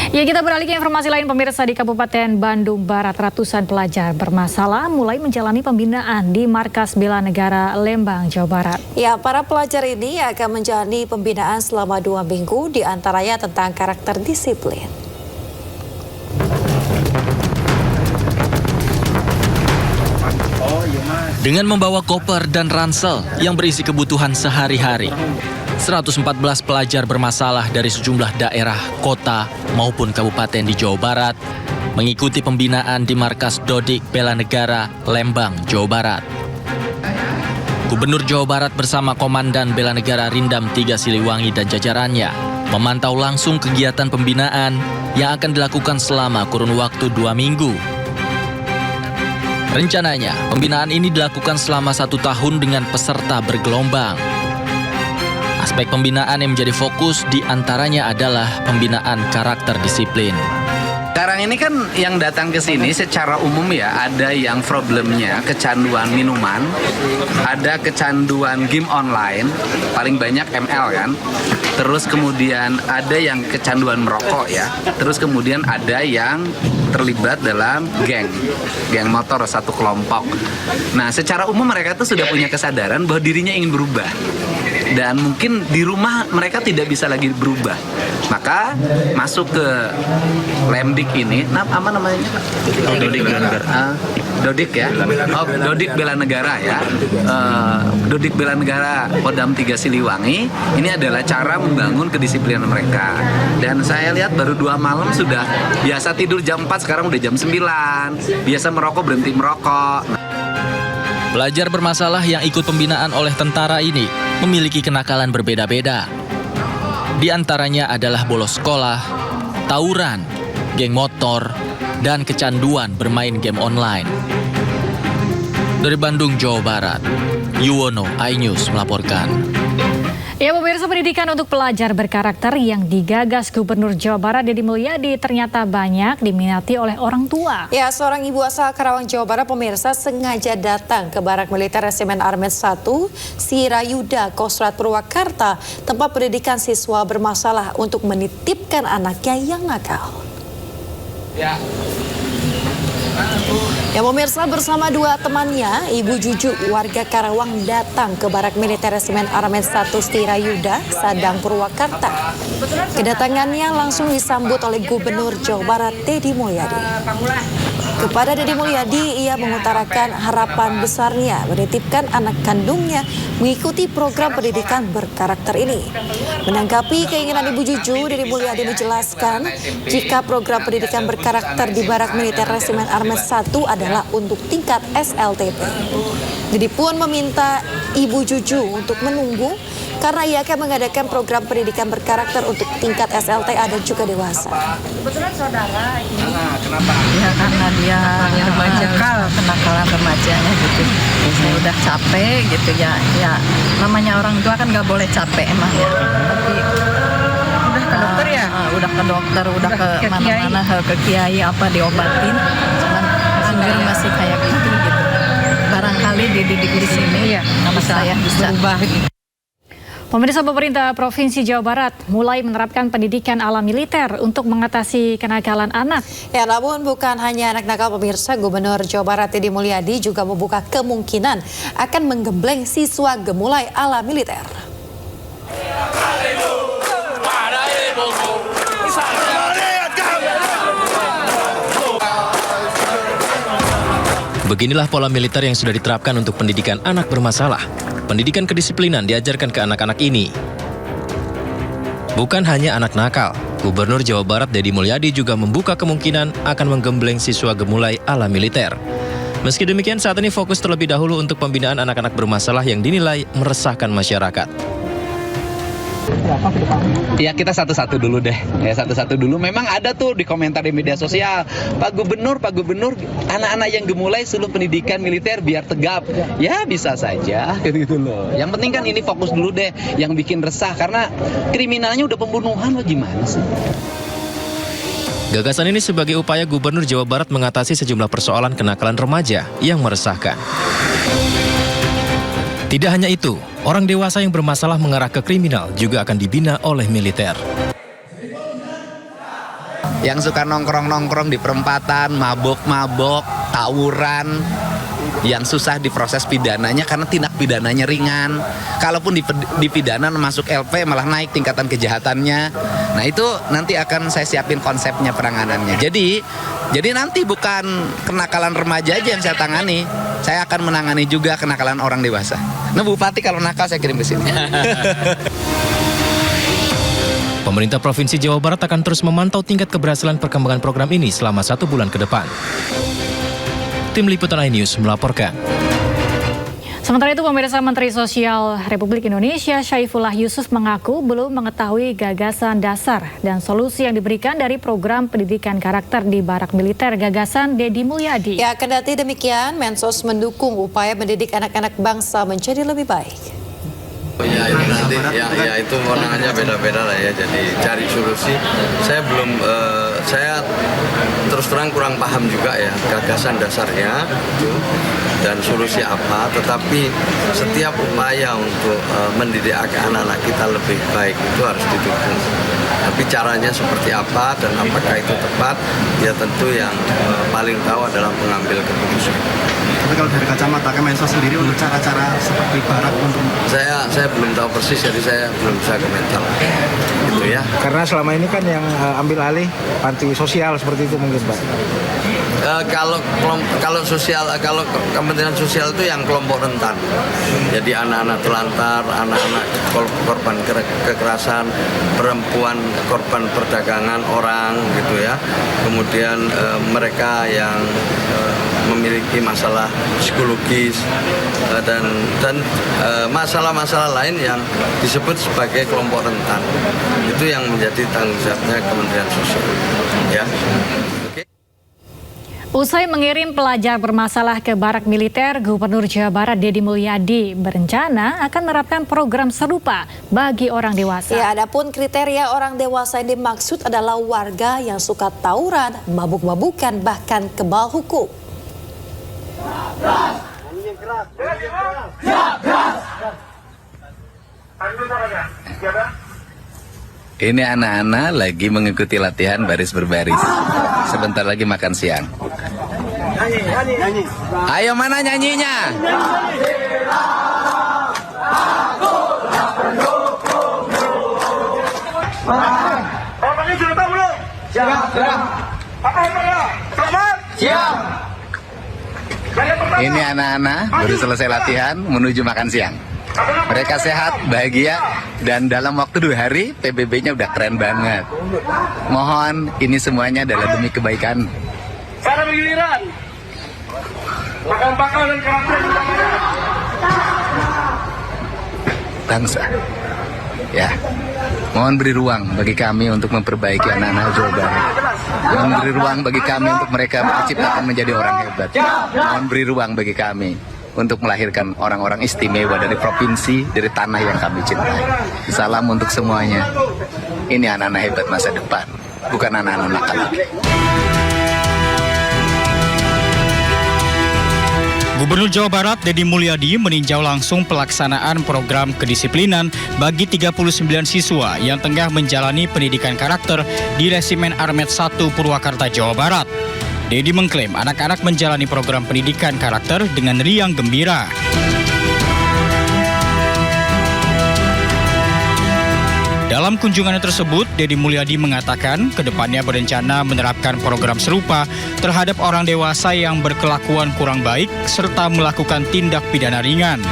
Ya, kita beralih ke informasi lain, pemirsa. Di Kabupaten Bandung Barat, ratusan pelajar bermasalah mulai menjalani pembinaan di Markas Bela Negara Lembang, Jawa Barat. Ya, para pelajar ini akan menjalani pembinaan selama 2 minggu, diantaranya tentang karakter disiplin. Dengan membawa koper dan ransel yang berisi kebutuhan sehari-hari, 114 pelajar bermasalah dari sejumlah daerah, kota, maupun kabupaten di Jawa Barat mengikuti pembinaan di Markas Dodik Bela Negara Lembang, Jawa Barat. Gubernur Jawa Barat bersama Komandan Bela Negara Rindam 3 Siliwangi dan jajarannya memantau langsung kegiatan pembinaan yang akan dilakukan selama kurun waktu 2 minggu. Rencananya, pembinaan ini dilakukan selama 1 tahun dengan peserta bergelombang. Aspek pembinaan yang menjadi fokus diantaranya adalah pembinaan karakter disiplin. Sekarang ini kan yang datang ke sini secara umum ya, ada yang problemnya kecanduan minuman, ada kecanduan game online, paling banyak ML kan. Terus kemudian ada yang kecanduan merokok ya. Terus kemudian ada yang terlibat dalam geng motor satu kelompok. Nah, secara umum mereka tuh sudah punya kesadaran bahwa dirinya ingin berubah. Dan mungkin di rumah mereka tidak bisa lagi berubah. Maka masuk ke Lemdik ini, apa namanya Pak? Dodik Bela Negara. Dodik ya? Oh, Dodik Bela Negara ya. Dodik Bela Negara Kodam 3 Siliwangi. Ini adalah cara membangun kedisiplinan mereka. Dan saya lihat baru 2 malam sudah biasa tidur jam 4, sekarang udah jam 9. Biasa merokok berhenti merokok. Pelajar bermasalah yang ikut pembinaan oleh tentara ini memiliki kenakalan berbeda-beda. Di antaranya adalah bolos sekolah, tawuran, geng motor, dan kecanduan bermain game online. Dari Bandung, Jawa Barat, Yuwono, iNews melaporkan. Ya, pemirsa, pendidikan untuk pelajar berkarakter yang digagas Gubernur Jawa Barat Deddy Mulyadi ternyata banyak diminati oleh orang tua. Ya, seorang ibu asal Karawang, Jawa Barat, pemirsa, sengaja datang ke Barak Militer Resimen Armet 1 Sirayuda, Kostrat Purwakarta, tempat pendidikan siswa bermasalah untuk menitipkan anaknya yang nakal. Ya, pemirsa, bersama 2 temannya, Ibu Juju warga Karawang datang ke Barak Militer Resimen Armet 1 Sirayuda, Sadang, Purwakarta. Kedatangannya langsung disambut oleh Gubernur Jawa Barat Deddy Mulyadi. Kepada Deddy Mulyadi, ia mengutarakan harapan besarnya menitipkan anak kandungnya mengikuti program pendidikan berkarakter ini. Menanggapi keinginan Ibu Juju, Deddy Mulyadi menjelaskan jika program pendidikan berkarakter di Barak Militer Resimen Armet 1 adalah untuk tingkat SLTP. Deddy pun meminta Ibu Juju untuk menunggu karena ia akan mengadakan program pendidikan berkarakter untuk tingkat SLTA dan juga dewasa. Kebetulan saudara ini. Kenapa? Ya karena dia kenakalan remajanya gitu. Saya udah capek gitu ya. Ya namanya orang tua kan nggak boleh capek emang ya. Tapi udah ke dokter ya? Udah ke dokter, udah ke mana-mana, ke kiai apa diobatin. Cuman masih kayak gitu. Barangkali dididik di sini ya nama saya bisa berubah gitu. Pemirsa, pemerintah Provinsi Jawa Barat mulai menerapkan pendidikan ala militer untuk mengatasi kenakalan anak. Ya, namun bukan hanya anak nakal, pemirsa. Gubernur Jawa Barat Deddy Mulyadi juga membuka kemungkinan akan menggembleng siswa gemulai ala militer. Beginilah pola militer yang sudah diterapkan untuk pendidikan anak bermasalah. Pendidikan kedisiplinan diajarkan ke anak-anak ini. Bukan hanya anak nakal, Gubernur Jawa Barat Deddy Mulyadi juga membuka kemungkinan akan menggembleng siswa gemulai ala militer. Meski demikian, saat ini fokus terlebih dahulu untuk pembinaan anak-anak bermasalah yang dinilai meresahkan masyarakat. Ya, kita satu-satu dulu deh. Ya, satu-satu dulu. Memang ada tuh di komentar di media sosial, Pak Gubernur, anak-anak yang gemulai suruh pendidikan militer biar tegap. Ya, bisa saja gitu loh. Yang penting kan ini fokus dulu deh, yang bikin resah karena kriminalnya udah pembunuhan, loh, gimana sih? Gagasan ini sebagai upaya Gubernur Jawa Barat mengatasi sejumlah persoalan kenakalan remaja yang meresahkan. Tidak hanya itu, orang dewasa yang bermasalah mengarah ke kriminal juga akan dibina oleh militer. yang suka nongkrong-nongkrong di perempatan, mabok-mabok, tawuran, yang susah diproses pidananya karena tindak pidananya ringan. Kalaupun dipidana masuk LP malah naik tingkatan kejahatannya. Nah itu nanti akan saya siapin konsepnya penanganannya. Jadi nanti bukan kenakalan remaja aja yang saya tangani, saya akan menangani juga kenakalan orang dewasa. Nah Bupati kalau nakal saya kirim ke sini. Pemerintah Provinsi Jawa Barat akan terus memantau tingkat keberhasilan perkembangan program ini selama 1 bulan ke depan. Tim Liputan iNews melaporkan. Sementara itu, pemirsa, Menteri Sosial Republik Indonesia Syaifullah Yusuf mengaku belum mengetahui gagasan dasar dan solusi yang diberikan dari program pendidikan karakter di Barak Militer gagasan Deddy Mulyadi. Ya, kendati demikian, Mensos mendukung upaya mendidik anak-anak bangsa menjadi lebih baik. Ya itu nanti, ya itu kewenangannya beda-beda lah ya. Jadi cari solusi. Saya belum, saya terus terang kurang paham juga ya gagasan dasarnya itu dan solusi apa. Tetapi setiap upaya untuk mendidik anak-anak kita lebih baik itu harus didukung. Tapi caranya seperti apa dan apakah itu tepat, ya tentu yang paling tahu adalah pengambil keputusan. Tapi kalau dari kacamata Kemensos sendiri untuk cara-cara seperti Barak untuk saya belum tahu persis, jadi saya belum bisa komentar. Gitu ya. karena selama ini kan yang ambil alih panti sosial seperti itu mungkin Pak. Kalau sosial, kalau Kementerian Sosial itu yang kelompok rentan. Jadi anak-anak telantar, anak-anak korban kekerasan, perempuan korban perdagangan orang gitu ya. Kemudian mereka yang memiliki masalah psikologis dan masalah-masalah lain yang disebut sebagai kelompok rentan. Itu yang menjadi tanggung jawabnya Kementerian Sosial. Ya. Usai mengirim pelajar bermasalah ke Barak Militer, Gubernur Jawa Barat Deddy Mulyadi berencana akan menerapkan program serupa bagi orang dewasa. Ya, adapun kriteria orang dewasa yang dimaksud adalah warga yang suka tawuran, mabuk-mabukan, bahkan kebal hukum. Ini anak-anak lagi mengikuti latihan baris berbaris. Sebentar lagi makan siang. Ayo mana nyanyinya? Orangnya sudah tahu belum? Siap. Apa orangnya? Selamat. Siap. Ini anak-anak baru selesai latihan menuju makan siang. Mereka sehat, bahagia, dan dalam waktu 2 hari PBB-nya udah keren banget. Mohon ini semuanya adalah demi kebaikan Cara bergiliran. Bakal dan karakter utamanya. bangsa. Ya, mohon beri ruang bagi kami untuk memperbaiki anak-anak Jawa Barat. Mohon beri ruang bagi kami untuk mereka menciptakan menjadi orang hebat. Mohon beri ruang bagi kami untuk melahirkan orang-orang istimewa dari provinsi, dari tanah yang kami cintai. Salam untuk semuanya. Ini anak-anak hebat masa depan, bukan anak-anak nakal lagi. Gubernur Jawa Barat Deddy Mulyadi meninjau langsung pelaksanaan program kedisiplinan bagi 39 siswa yang tengah menjalani pendidikan karakter di Resimen Armet 1 Purwakarta, Jawa Barat. Deddy mengklaim anak-anak menjalani program pendidikan karakter dengan riang gembira. Dalam kunjungannya tersebut, Deddy Mulyadi mengatakan kedepannya berencana menerapkan program serupa terhadap orang dewasa yang berkelakuan kurang baik serta melakukan tindak pidana ringan.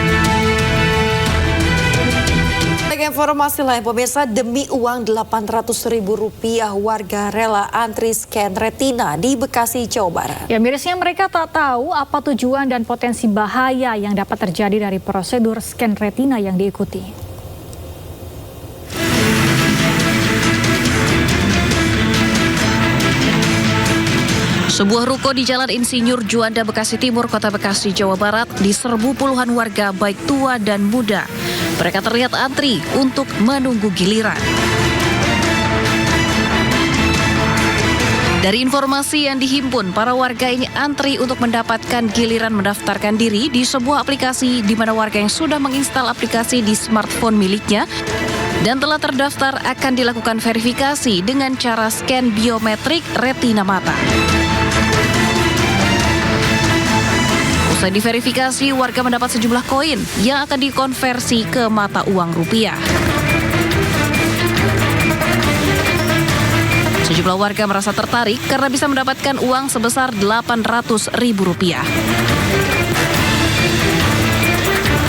Informasi lain, pemirsa, demi uang Rp800.000 warga rela antri scan retina di Bekasi, Jawa Barat. Ya, mirisnya mereka tak tahu apa tujuan dan potensi bahaya yang dapat terjadi dari prosedur scan retina yang diikuti. Sebuah ruko di Jalan Insinyur Juanda, Bekasi Timur, Kota Bekasi, Jawa Barat diserbu puluhan warga baik tua dan muda. Mereka terlihat antri untuk menunggu giliran. Dari informasi yang dihimpun, para warga ini antri untuk mendapatkan giliran mendaftarkan diri di sebuah aplikasi di mana warga yang sudah menginstal aplikasi di smartphone miliknya dan telah terdaftar akan dilakukan verifikasi dengan cara scan biometrik retina mata. Usai diverifikasi, warga mendapat sejumlah koin yang akan dikonversi ke mata uang rupiah. Sejumlah warga merasa tertarik karena bisa mendapatkan uang sebesar Rp800.000.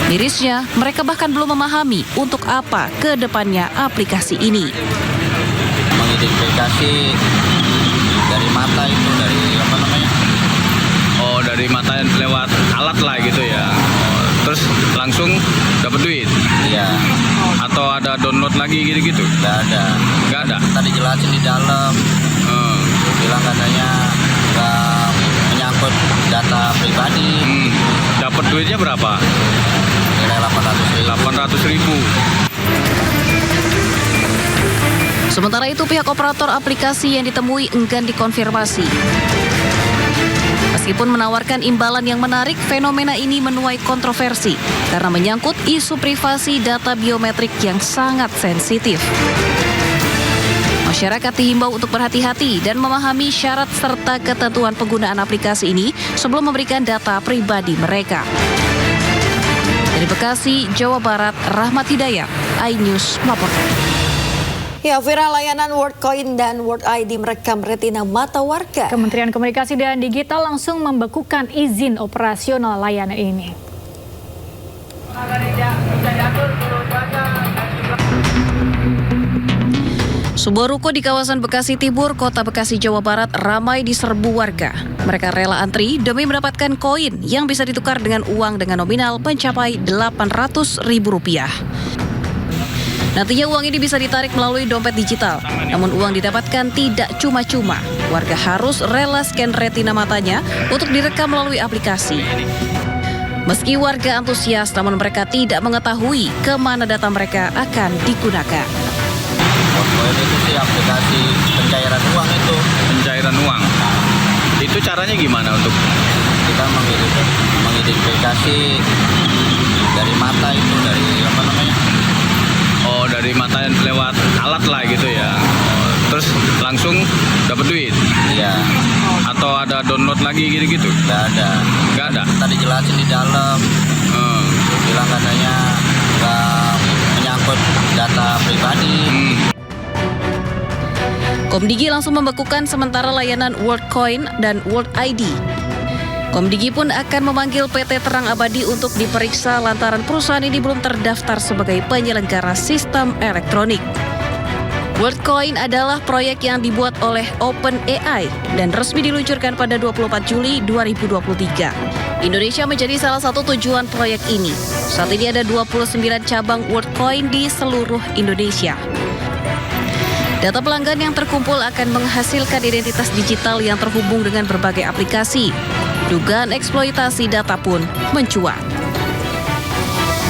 Mirisnya, mereka bahkan belum memahami untuk apa ke depannya aplikasi ini. Mengidentifikasi dari mata itu, dari apa namanya? Oh, dari mata yang lewat alat lah gitu ya. Terus langsung dapat duit? Iya. Atau ada download lagi gitu-gitu? Nggak ada? Tadi jelasin di dalam. Bilang katanya nggak menyangkut data pribadi. Dapat duitnya berapa? Nilai Rp800.000. Sementara itu, pihak operator aplikasi yang ditemui enggan dikonfirmasi. Meskipun menawarkan imbalan yang menarik, fenomena ini menuai kontroversi karena menyangkut isu privasi data biometrik yang sangat sensitif. Masyarakat dihimbau untuk berhati-hati dan memahami syarat serta ketentuan penggunaan aplikasi ini sebelum memberikan data pribadi mereka. Dari Bekasi, Jawa Barat, Rahmat Hidayat, iNews melaporkan. Ya, viral layanan WorldCoin dan World ID merekam retina mata warga. Kementerian Komunikasi dan Digital langsung membekukan izin operasional layanan ini. Sebuah ruko di kawasan Bekasi Timur, Kota Bekasi, Jawa Barat ramai diserbu warga. Mereka rela antri demi mendapatkan koin yang bisa ditukar dengan uang dengan nominal mencapai Rp800.000. Nantinya uang ini bisa ditarik melalui dompet digital. Namun uang didapatkan tidak cuma-cuma. Warga harus rela scan retina matanya untuk direkam melalui aplikasi. Meski warga antusias, namun mereka tidak mengetahui kemana data mereka akan digunakan. WorldCoin itu sih aplikasi pencairan uang itu. Pencairan uang? Itu caranya gimana untuk? Kita mengidentifikasi dari mata itu, dari apa namanya? Oh, dari mata yang lewat alat lah gitu ya. Terus langsung dapat duit? Iya. Atau ada download lagi gitu-gitu? Nggak ada? Tadi jelasin di dalam. Bilang katanya nggak menyangkut data pribadi. Komdigi langsung membekukan sementara layanan WorldCoin dan World ID. Komdigi pun akan memanggil PT Terang Abadi untuk diperiksa lantaran perusahaan ini belum terdaftar sebagai penyelenggara sistem elektronik. WorldCoin adalah proyek yang dibuat oleh OpenAI dan resmi diluncurkan pada 24 Juli 2023. Indonesia menjadi salah satu tujuan proyek ini. Saat ini ada 29 cabang WorldCoin di seluruh Indonesia. Data pelanggan yang terkumpul akan menghasilkan identitas digital yang terhubung dengan berbagai aplikasi. Dugaan eksploitasi data pun mencuat.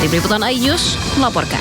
Tim Liputan iNews melaporkan.